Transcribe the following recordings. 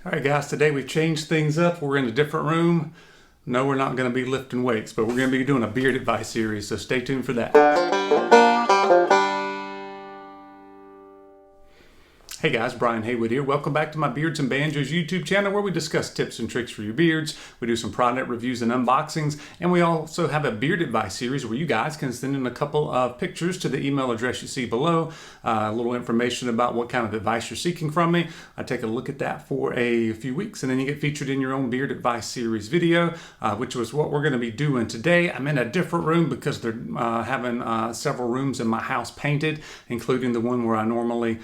All right, guys, today we've changed things up. We're in a different room. No, we're not going to be lifting weights, but we're going to be doing a beard advice series, so stay tuned for that. Hey guys, Brian Haywood here. Welcome back to my Beards and Banjos YouTube channel where we discuss tips and tricks for your beards. We do some product reviews and unboxings, and we also have a beard advice series where you guys can send in a couple of pictures to the email address you see below. A little information about what kind of advice you're seeking from me. I take a look at that for a few weeks, and then you get featured in your own beard advice series video, which was what we're going to be doing today. I'm in a different room because they're having several rooms in my house painted, including the one where I normally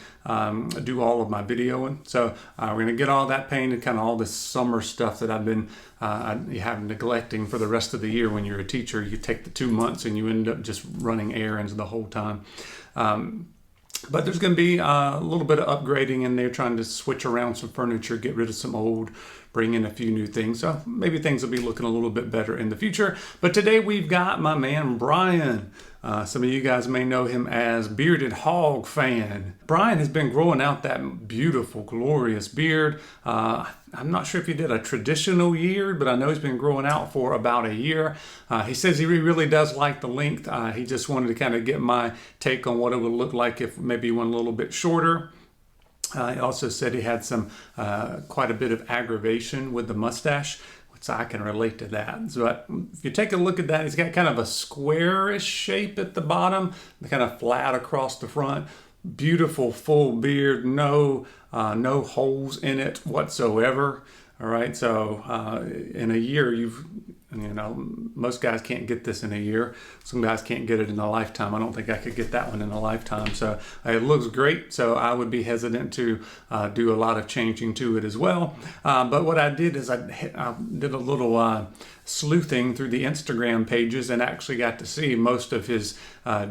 do all of my videoing. So we're going to get all that painted, kind of all this summer stuff that I've been neglecting for the rest of the year. When you're a teacher, you take the 2 months and you end up just running errands the whole time. But there's going to be a little bit of upgrading in there, trying to switch around some furniture, get rid of some old, bring in a few new things. So maybe things will be looking a little bit better in the future. But today we've got my man Brian. Some of you guys may know him as Bearded Hog Fan. Brian has been growing out that beautiful, glorious beard. I'm not sure if he did a traditional year, but I know he's been growing out for about a year. He says he really does like the length. He just wanted to kind of get my take on what it would look like if maybe he went a little bit shorter. He also said he had some quite a bit of aggravation with the mustache, so I can relate to that. So if you take a look at that, he's got kind of a squarish shape at the bottom, kind of flat across the front. Beautiful full beard, no holes in it whatsoever. All right, so in a year, most guys can't get this in a year. Some guys can't get it in a lifetime. I don't think I could get that one in a lifetime. So it looks great. So I would be hesitant to do a lot of changing to it as well. But what I did is I did a little sleuthing through the Instagram pages and actually got to see most of his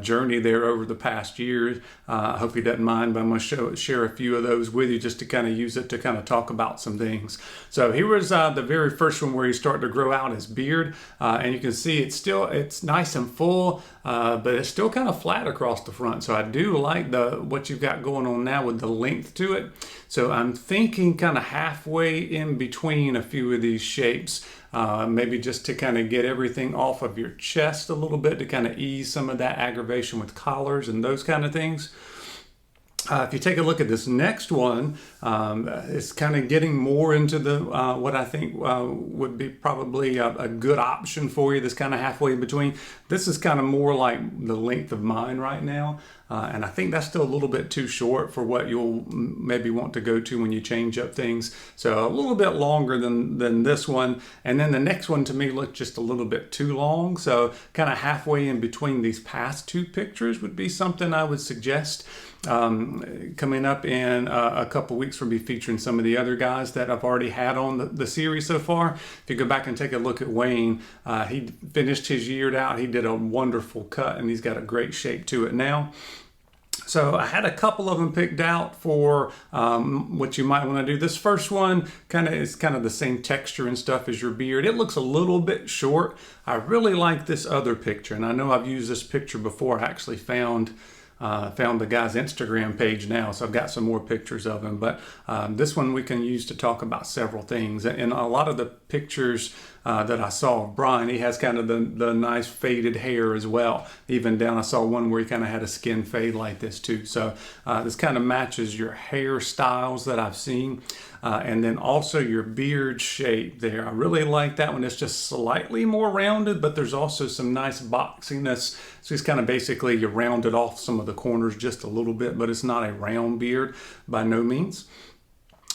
journey there over the past years. I hope he doesn't mind, but I'm going to share a few of those with you just to kind of use it to kind of talk about some things. So here was the very first one where he started to grow out his beard, and you can see it's nice and full, but it's still kind of flat across the front. So I do like what you've got going on now with the length to it. So I'm thinking kind of halfway in between a few of these shapes. Maybe just to kind of get everything off of your chest a little bit to kind of ease some of that aggravation with collars and those kind of things. If you take a look at this next one, it's kind of getting more into the what I think would be probably a good option for you. This kind of halfway in between. This is kind of more like the length of mine right now. And I think that's still a little bit too short for what you'll maybe want to go to when you change up things. So a little bit longer than this one. And then the next one to me looked just a little bit too long. So kind of halfway in between these past two pictures would be something I would suggest. Coming up in a couple weeks, we'll be featuring some of the other guys that I've already had on the series so far. If you go back and take a look at Wayne, he finished his year out. He did a wonderful cut and he's got a great shape to it now. So I had a couple of them picked out for what you might want to do. This first one is kind of the same texture and stuff as your beard. It looks a little bit short. I really like this other picture, and I know I've used this picture before. I actually found the guy's Instagram page now, so I've got some more pictures of him. But this one we can use to talk about several things. And a lot of the pictures that I saw of Brian, he has kind of the nice faded hair as well. Even down, I saw one where he kind of had a skin fade like this too. So this kind of matches your hairstyles that I've seen. And then also your beard shape there. I really like that one. It's just slightly more rounded, but there's also some nice boxiness. So it's kind of basically you rounded off some of the corners just a little bit, but it's not a round beard by no means.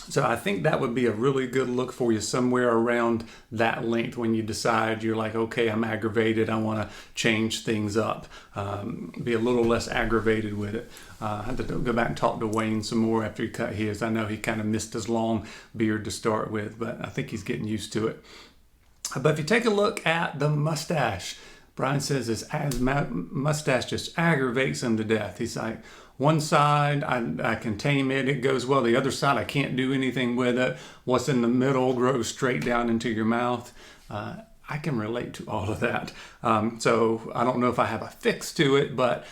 So I think that would be a really good look for you somewhere around that length when you decide you're like, okay, I'm aggravated. I want to change things up, be a little less aggravated with it. I had to go back and talk to Wayne some more after he cut his. I know he kind of missed his long beard to start with, but I think he's getting used to it. But if you take a look at the mustache, Brian says his mustache just aggravates him to death. He's like, one side, I can tame it, it goes well. The other side, I can't do anything with it. What's in the middle grows straight down into your mouth. I can relate to all of that. So I don't know if I have a fix to it, but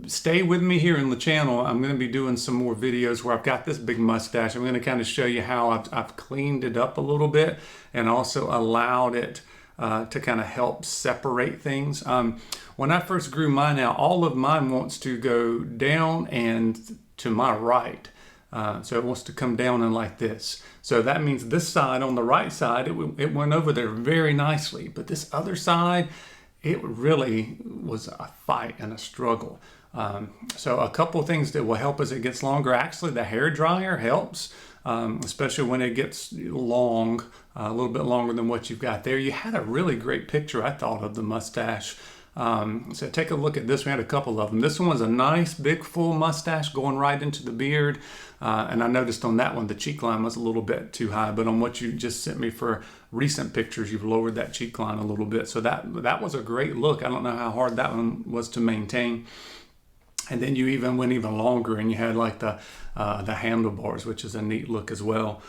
stay with me here in the channel. I'm going to be doing some more videos where I've got this big mustache. I'm going to kind of show you how I've cleaned it up a little bit and also allowed it to kind of help separate things. When I first grew mine out, all of mine wants to go down and to my right. So it wants to come down and like this. So that means this side on the right side, it went over there very nicely. But this other side, it really was a fight and a struggle. So a couple of things that will help as it gets longer. Actually, the hair dryer helps, especially when it gets long, a little bit longer than what you've got there. You had a really great picture, I thought, of the mustache. So take a look at this. We had a couple of them. This one was a nice big full mustache going right into the beard. And I noticed on that one the cheek line was a little bit too high, but on what you just sent me for recent pictures, you've lowered that cheek line a little bit. So that was a great look. I don't know how hard that one was to maintain. And then you even went even longer and you had like the handlebars, which is a neat look as well.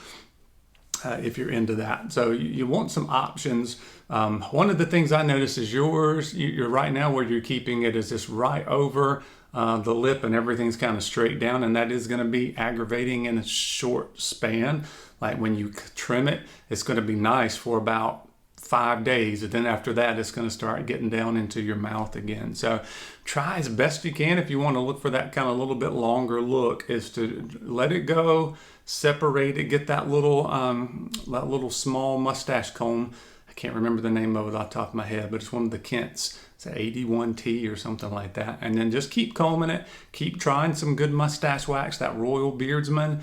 If you're into that. So you want some options. One of the things I noticed is you're right now where you're keeping it is just right over the lip and everything's kind of straight down, and that is going to be aggravating in a short span. Like when you trim it, it's going to be nice for about 5 days, and then after that it's going to start getting down into your mouth again. So try as best you can, if you want to look for that kind of little bit longer look, is to let it go, separate it, get that little small mustache comb. I can't remember the name of it off the top of my head, but it's one of the Kents. It's an 81T or something like that. And then just keep combing it. Keep trying some good mustache wax. That Royal Beardsman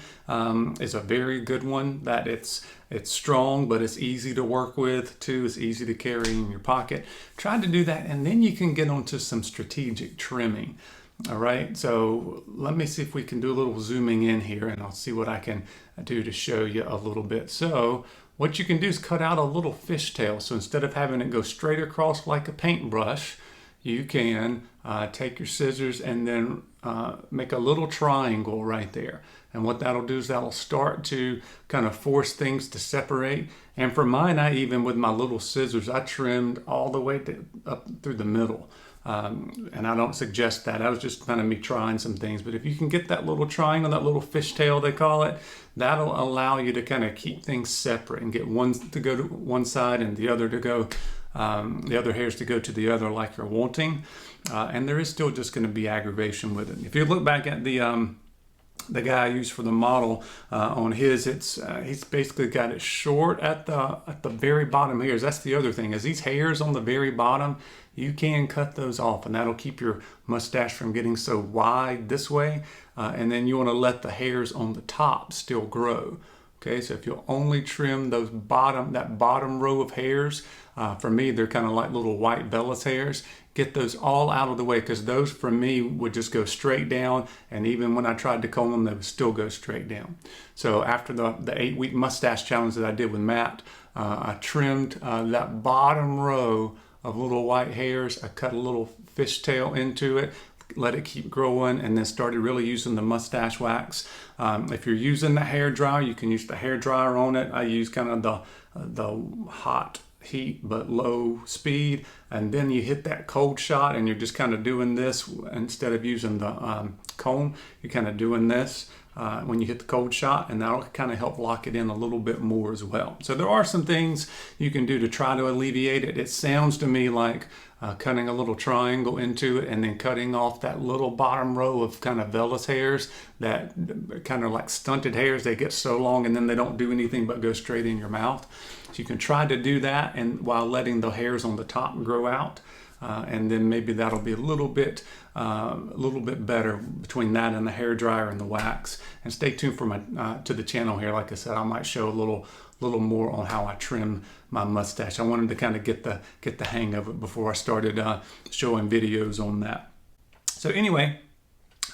is a very good one. That it's strong, but it's easy to work with too. It's easy to carry in your pocket. Try to do that, and then you can get onto some strategic trimming. All right, so let me see if we can do a little zooming in here, and I'll see what I can do to show you a little bit. So what you can do is cut out a little fishtail. So instead of having it go straight across like a paintbrush, you can take your scissors and then make a little triangle right there. And what that'll do is that'll start to kind of force things to separate. And for mine, I even with my little scissors, I trimmed all the way up through the middle. And I don't suggest that. That was just kind of me trying some things. But if you can get that little triangle, that little fishtail they call it, that'll allow you to kind of keep things separate and get one to go to one side and the other to go, the other hairs to go to the other like you're wanting. And there is still just going to be aggravation with it. If you look back at the guy I used for the model on his, he's basically got it short at the very bottom hairs. That's the other thing, is these hairs on the very bottom, you can cut those off, and that'll keep your mustache from getting so wide this way. And then you want to let the hairs on the top still grow. Okay, so if you'll only trim that bottom row of hairs, for me, they're kind of like little white vellus hairs. Get those all out of the way, because those for me would just go straight down, and even when I tried to comb them, they would still go straight down. So after the 8-week mustache challenge that I did with Matt, I trimmed that bottom row of little white hairs. I cut a little fishtail into it, let it keep growing, and then started really using the mustache wax. If you're using the hair dryer, you can use the hair dryer on it. I use kind of the hot heat but low speed, and then you hit that cold shot, and you're just kind of doing this instead of using the comb. You're kind of doing this when you hit the cold shot, and that'll kind of help lock it in a little bit more as well. So there are some things you can do to try to alleviate it. It sounds to me like cutting a little triangle into it and then cutting off that little bottom row of kind of vellus hairs, that kind of like stunted hairs. They get so long and then they don't do anything but go straight in your mouth. So you can try to do that, and while letting the hairs on the top grow out. And then maybe that'll be a little bit better between that and the hair dryer and the wax. And stay tuned for to the channel here. Like I said, I might show a little more on how I trim my mustache. I wanted to kind of get the hang of it before I started showing videos on that. So anyway,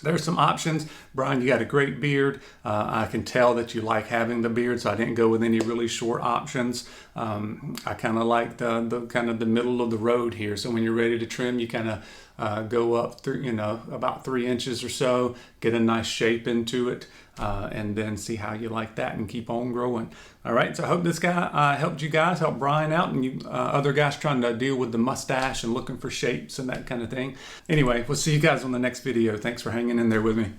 there's some options. Brian, you got a great beard. I can tell that you like having the beard, so I didn't go with any really short options. I kind of like the middle of the road here. So when you're ready to trim, you kind of go up through, about 3 inches or so, get a nice shape into it, and then see how you like that and keep on growing. All right, so I hope this guy helped you guys, help Brian out, and you other guys trying to deal with the mustache and looking for shapes and that kind of thing. Anyway, we'll see you guys on the next video. Thanks for hanging in there with me.